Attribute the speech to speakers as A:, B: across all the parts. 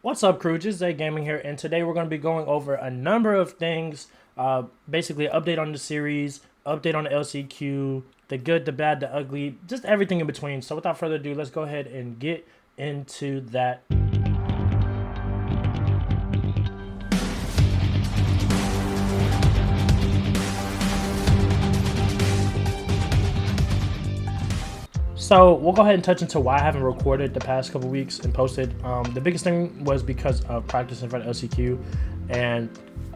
A: What's up, crew? Just Zay Gaming here, and today we're going to be going over a number of things. Basically, update on the series, update on the LCQ, the good, the bad, the ugly, just everything in between. So, without further ado, let's go ahead and get into that. So we'll go ahead and touch into why I haven't recorded the past couple weeks and posted. The biggest thing was because of practicing for the LCQ and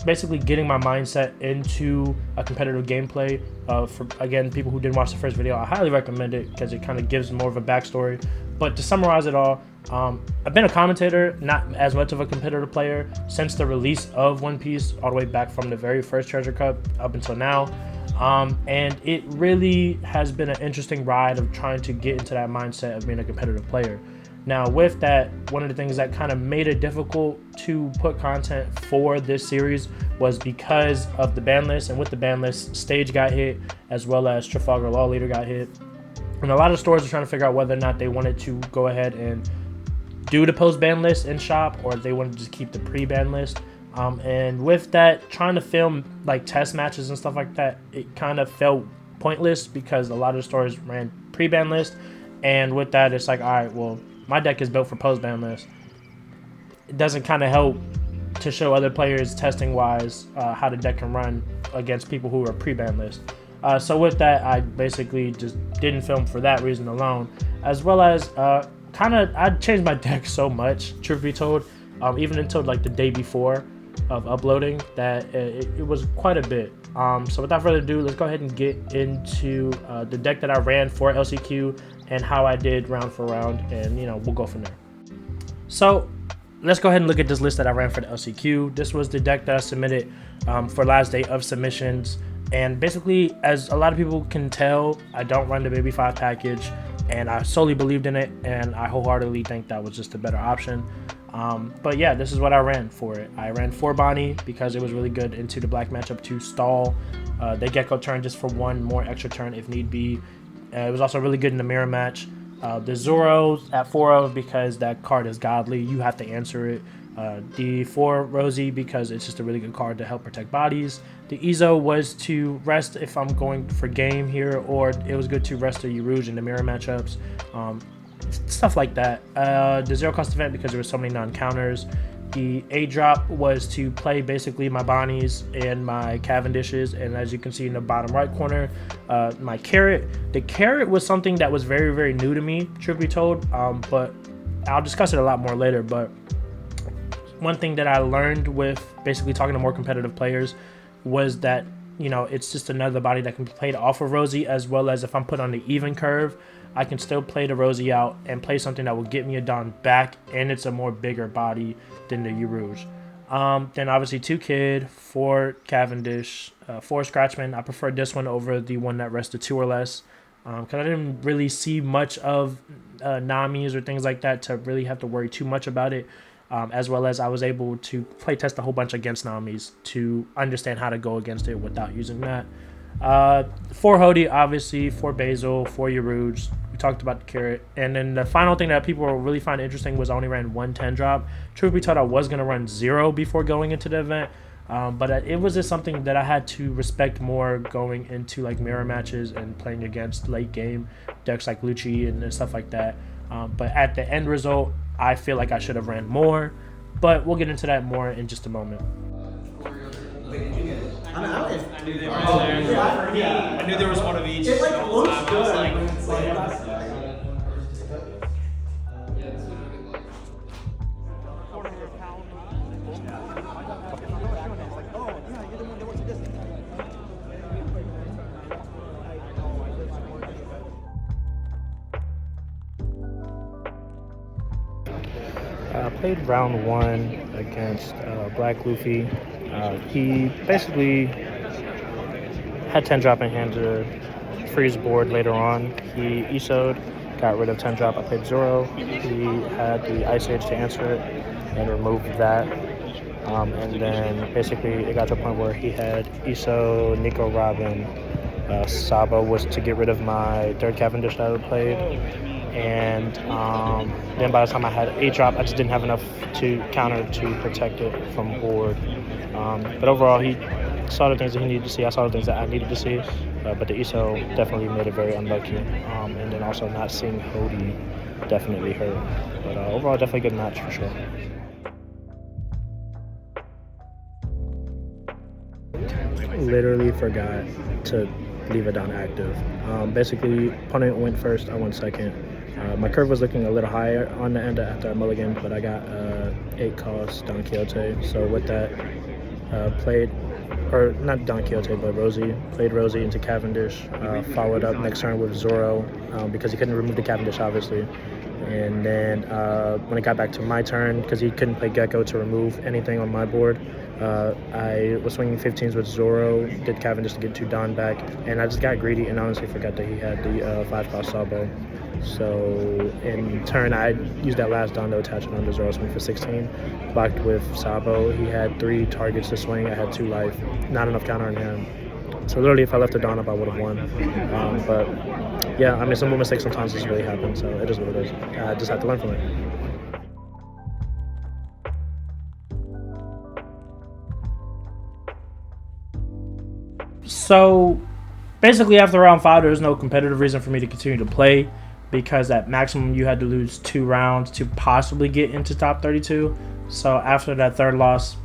A: basically getting my mindset into a competitive gameplay. For again, people who didn't watch the first video, I highly recommend it because it kind of gives more of a backstory. But to summarize it all, I've been a commentator, not as much of a competitive player, since the release of One Piece, all the way back from the very first Treasure Cup up until now. And it really has been an interesting ride of trying to get into that mindset of being a competitive player. Now, with that, one of the things that kind of made it difficult to put content for this series was because of the ban list. And with the ban list, Stage got hit, as well as Trafalgar Law Leader got hit. And a lot of stores are trying to figure out whether or not they wanted to go ahead and do the post-ban list in shop, or they wanted to just keep the pre-ban list. And with that, trying to film like test matches and stuff like that, it kind of felt pointless because a lot of the stores ran pre-ban list. And with that, it's like, all right, well, my deck is built for post-ban list. It doesn't kind of help to show other players testing-wise how the deck can run against people who are pre-ban list. So with that, I basically just didn't film for that reason alone, as well as I changed my deck so much, truth be told, even until like the day before of uploading, that it was quite a bit. So without further ado, let's go ahead and get into the deck that I ran for LCQ and how I did round for round, and we'll go from there. So let's go ahead and look at this list that I ran for the LCQ. This was the deck that I submitted for last day of submissions, and basically, as a lot of people can tell, I don't run the Baby 5 package, and I solely believed in it, and I wholeheartedly think that was just a better option. But yeah, this is what I ran for it. I ran 4 Bonnie because it was really good into the black matchup to stall the Gecko turn just for one more extra turn if need be. It was also really good in the mirror match. The Zoro at 4-of because that card is godly. You have to answer it. The 4 Rosie because it's just a really good card to help protect bodies. The Izo was to rest if I'm going for game here, or it was good to rest the Urouge in the mirror matchups. Stuff like that. The zero cost event because there were so many non-counters. The A drop was to play basically my Bonnies and my Cavendishes, and as you can see in the bottom right corner, my carrot. The carrot was something that was very, very new to me, truth be told, but I'll discuss it a lot more later. But one thing that I learned with basically talking to more competitive players was that it's just another body that can be played off of Rosie, as well as if I'm put on the even curve, I can still play the Rosie out and play something that will get me a Don back, and it's a more bigger body than the Urouge. Then obviously 2 Kid, 4 Cavendish, 4 Scratchman. I preferred this one over the one that rested 2 or less, because I didn't really see much of Namis or things like that to really have to worry too much about it. As well as I was able to play test a whole bunch against Namis to understand how to go against it without using that. 4 Hody, obviously, 4 Basil, 4 Urouge. We talked about the carrot. And then the final thing that people will really find interesting was I only ran 1 10 drop. Truth be told, I was going to run 0 before going into the event. But it was just something that I had to respect more going into like mirror matches and playing against late game decks like Lucci and stuff like that. But at the end result, I feel like I should have ran more, but we'll get into that more in just a moment.
B: I knew they were there. I knew there was one of each. It like looks good.
A: I played round 1 against Black Luffy. He basically had 10 drop in hand to freeze board later on. He ESO'd, got rid of 10 drop. I played Zoro. He had the Ice Age to answer it and removed that. And then basically it got to a point where he had ESO, Nico Robin, Saba was to get rid of my 3rd Cavendish that I played. and then by the time I had 8 drop, I just didn't have enough to counter to protect it from board. But overall, he saw the things that he needed to see. I saw the things that I needed to see. But the ESO definitely made it very unlucky. And then also not seeing Hody definitely hurt. But overall, definitely a good match for sure. Literally forgot to leave it on active. Basically, opponent went first, I went second. My curve was looking a little higher on the end after I mulliganed, but I got 8 cost Don Quixote. So with that, played, or not Don Quixote, but Rosie. Played Rosie into Cavendish. Followed up next turn with Zoro because he couldn't remove the Cavendish, obviously. And then when it got back to my turn, because he couldn't play Gecko to remove anything on my board, I was swinging 15s with Zoro, did Cavendish to get 2 Don back, and I just got greedy and honestly forgot that he had the 5-cost Sabo. So in turn, I used that last Don to attach it on the Zoro, swing for 16, blocked with Sabo. He had 3 targets to swing, I had 2 life, not enough counter on him. So literally, if I left the Don up, I would have won. But yeah, I mean, some mistakes sometimes just really happen, so it is what it is. I just have to learn from it. So basically, after round 5, there was no competitive reason for me to continue to play because at maximum you had to lose 2 rounds to possibly get into top 32. So after that 3rd loss,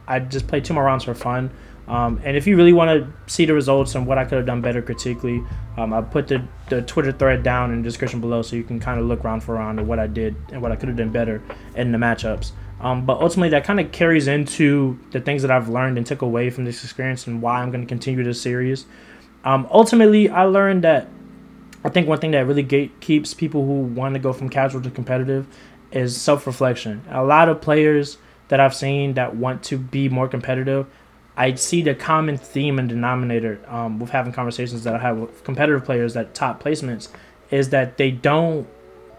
A: I just played 2 more rounds for fun. And if you really want to see the results and what I could have done better critically, I put the Twitter thread down in the description below so you can kind of look round for round at what I did and what I could have done better in the matchups. But ultimately, that kind of carries into the things that I've learned and took away from this experience and why I'm going to continue this series. Ultimately, I learned that I think one thing that really keeps people who want to go from casual to competitive is self-reflection. A lot of players that I've seen that want to be more competitive, I see the common theme and denominator with having conversations that I have with competitive players that top placements is that they don't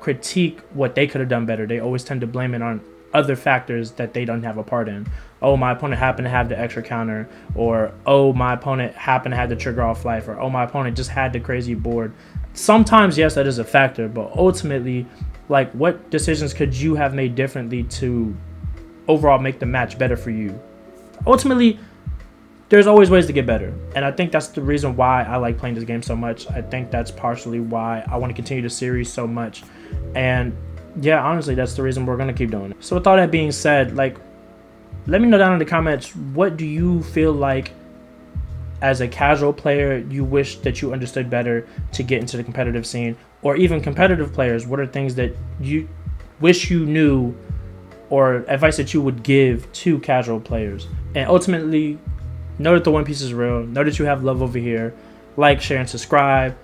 A: critique what they could have done better. They always tend to blame it on other factors that they don't have a part in. Oh, my opponent happened to have the extra counter, or oh, my opponent happened to have the trigger off life, or oh, my opponent just had the crazy board. Sometimes, yes, that is a factor, but ultimately, like, what decisions could you have made differently to overall make the match better for you? Ultimately, there's always ways to get better, and I think that's the reason why I like playing this game so much. I think that's partially why I want to continue the series so much, and yeah, honestly, that's the reason we're going to keep doing it. So with all that being said, like, let me know down in the comments, what do you feel like as a casual player you wish that you understood better to get into the competitive scene? Or even competitive players, what are things that you wish you knew or advice that you would give to casual players? And ultimately, know that the One Piece is real. Know that you have love over here. Like, share, and subscribe.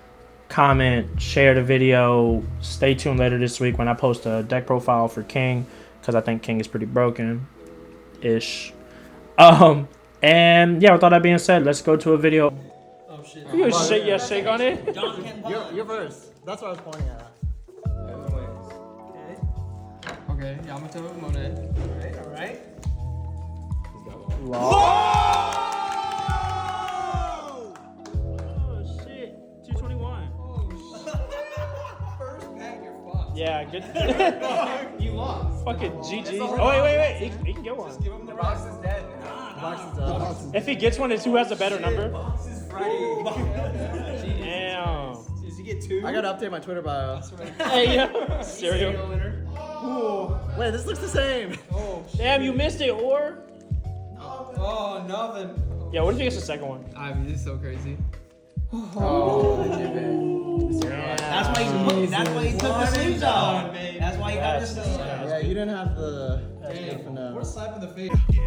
A: Comment, share the video. Stay tuned later this week when I post a deck profile for King, because I think King is pretty broken-ish. And yeah, with all that being said, let's go to a video.
B: Oh shit.
A: You shake on it?
C: You're first. That's what I was pointing at.
B: Okay, Yamato, Monet. Alright.
A: Oh shit, 221.
B: First pack, you're fucked.
A: Yeah, good.
B: You lost.
A: Fucking GG. Oh, wait. He can get one.
B: Give him the box is dead.
A: If he gets one, it's who has a better number.
B: Box is ready.
A: Damn.
B: Does he get 2?
C: I gotta update my Twitter bio.
A: Hey, yeah. Cereal.
B: winner.
C: Wait, this looks the same.
B: Oh shit.
A: Damn, you missed it, or?
B: Oh, nothing.
A: Yeah, what if he gets the second one?
B: I mean, this is so crazy.
C: Oh,
D: That's why he took the sleeves off. That's why he got the sleeves off.
C: yeah, you didn't have the.
B: We're slapping the face.
D: Yeah.